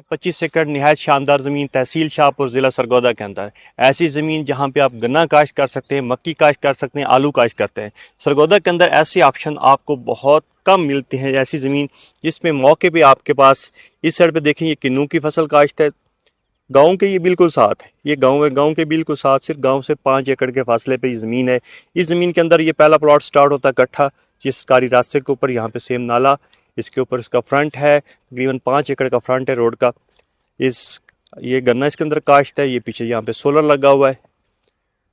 25 एकड़ निहायत शानदार ज़मीन तहसील शाहपुर ज़िला सरगोदा के अंदर। ऐसी ज़मीन जहाँ पे आप गन्ना काश्त कर सकते हैं, मक्की काश्त कर सकते हैं, आलू काश्त करते हैं। सरगोदा के अंदर ऐसे ऑप्शन आपको बहुत कम मिलते हैं। ऐसी ज़मीन जिसमें मौके पे आपके पास इस साइड पे देखें, ये किन्नू की फसल काश्त है। गाँव के ये बिल्कुल साथ है, ये गाँव है, गाँव के बिल्कुल साथ, सिर्फ गाँव से 5 एकड़ के फासले पे ये ज़मीन है। इस ज़मीन के अंदर ये पहला प्लॉट स्टार्ट होता है कट्ठा, जिस सरकारी रास्ते के ऊपर, यहाँ पे सेम नाला, इसके ऊपर इसका फ्रंट है, तकरीबन 5 एकड़ का फ्रंट है रोड का। ये गन्ना इसके अंदर काश्त है। ये पीछे यहाँ पे सोलर लगा हुआ है।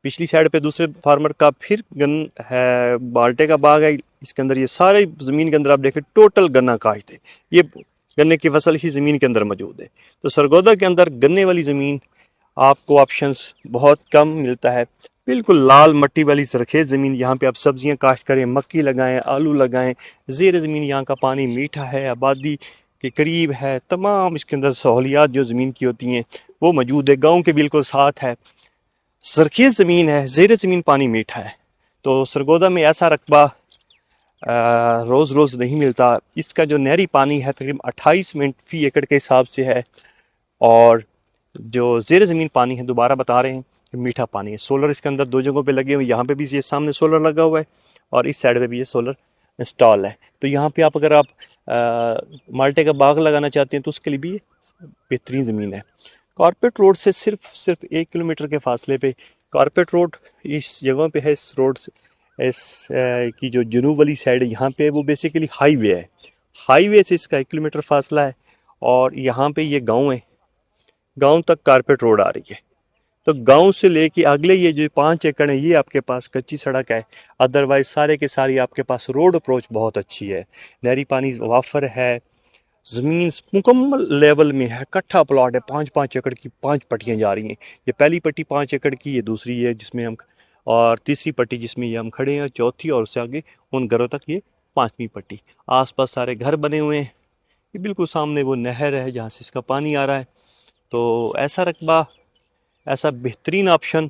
पिछली साइड पे दूसरे फार्मर का फिर गन है, बाल्टे का बाग है। इसके अंदर ये सारे ज़मीन के अंदर आप देखें टोटल गन्ना काश्त है। ये गन्ने की फसल इसी ज़मीन के अंदर मौजूद है। तो सरगोदा के अंदर गन्ने वाली ज़मीन आपको ऑप्शंस बहुत कम मिलता है। बिल्कुल लाल मट्टी वाली सरखेज़ ज़मीन, यहाँ पे आप सब्जियाँ काश्त करें, मक्की लगाएं, आलू लगाएं। ज़ेर ज़मीन यहाँ का पानी मीठा है, आबादी के करीब है, तमाम इसके अंदर सहूलियात जो ज़मीन की होती हैं वो मौजूद है। गाँव के बिल्कुल साथ है, सरखेज़ ज़मीन है, ज़ेर ज़मीन पानी मीठा है। तो सरगोदा में ऐसा रकबा रोज़ रोज़ नहीं मिलता। इसका जो नहरी पानी है तकरीबन 28 मिनट फी एकड़ के हिसाब से है, और जो ज़ेर ज़मीन पानी है, दोबारा बता रहे हैं कि मीठा पानी है। सोलर इसके अंदर 2 जगहों पे लगे हुए, यहाँ पे भी ये सामने सोलर लगा हुआ है और इस साइड पे भी ये सोलर इंस्टॉल है। तो यहाँ पे आप अगर आप माल्टे का बाग लगाना चाहते हैं तो उसके लिए भी बेहतरीन ज़मीन है। कारपेट रोड से सिर्फ 1 किलोमीटर के फासले पे कारपेट रोड इस जगह पे है। इस रोड की जो जनूब वाली साइड है, यहाँ पे वो बेसिकली हाईवे है। हाईवे से इसका 1 किलोमीटर फासला है, और यहाँ पे ये गाँव है, गांव तक कारपेट रोड आ रही है। तो गांव से लेके अगले ये जो 5 एकड़ है, ये आपके पास कच्ची सड़क है। अदरवाइज सारे के सारी आपके पास रोड अप्रोच बहुत अच्छी है, नहरी पानी वाफर है, ज़मीन मुकम्मल लेवल में है। कट्ठा प्लॉट है, 5-5 एकड़ की 5 पट्टियाँ जा रही हैं। ये पहली पट्टी 5 एकड़ की, ये दूसरी है जिसमें हम, और तीसरी पट्टी जिसमें ये हम खड़े हैं, चौथी, और उससे आगे उन घरों तक ये 5वीं पट्टी। आसपास सारे घर बने हुए हैं। ये बिल्कुल सामने वो नहर है जहाँ से इसका पानी आ रहा है। तो ऐसा रकबा, ऐसा बेहतरीन ऑप्शन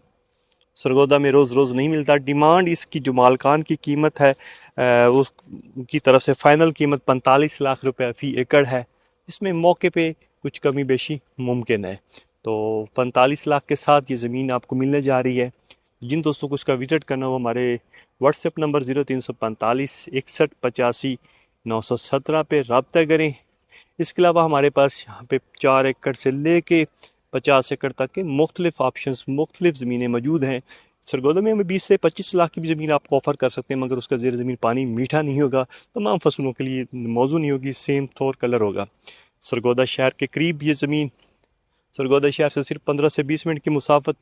सरगोदा में रोज़ रोज़ नहीं मिलता। डिमांड इसकी जो मालकान की कीमत है, उसकी तरफ से फ़ाइनल कीमत 45 लाख रुपए फ़ी एकड़ है। इसमें मौके पे कुछ कमी बेशी मुमकिन है। तो 45 लाख के साथ ये ज़मीन आपको मिलने जा रही है। जिन दोस्तों को इसका विजिट करना हो, हमारे व्हाट्सएप नंबर 0345 61 85 917 पे रब्ता करें। इसके अलावा हमारे पास यहाँ पे 4 एकड़ से लेके 50 एकड़ तक के मुख्तलिफ ऑप्शंस, मुख्तलिफ ज़मीनें मौजूद हैं। सरगोदा में हमें 20 से 25 लाख की भी ज़मीन आपको ऑफ़र कर सकते हैं, मगर उसका ज़ेर ज़मीन पानी मीठा नहीं होगा, तमाम फसलों के लिए मौजू नहीं होगी, सेम थोर कलर होगा। सरगोदा शहर के करीब ये ज़मीन, सरगोदा शहर से सिर्फ 15 से 20 मिनट की मुसाफत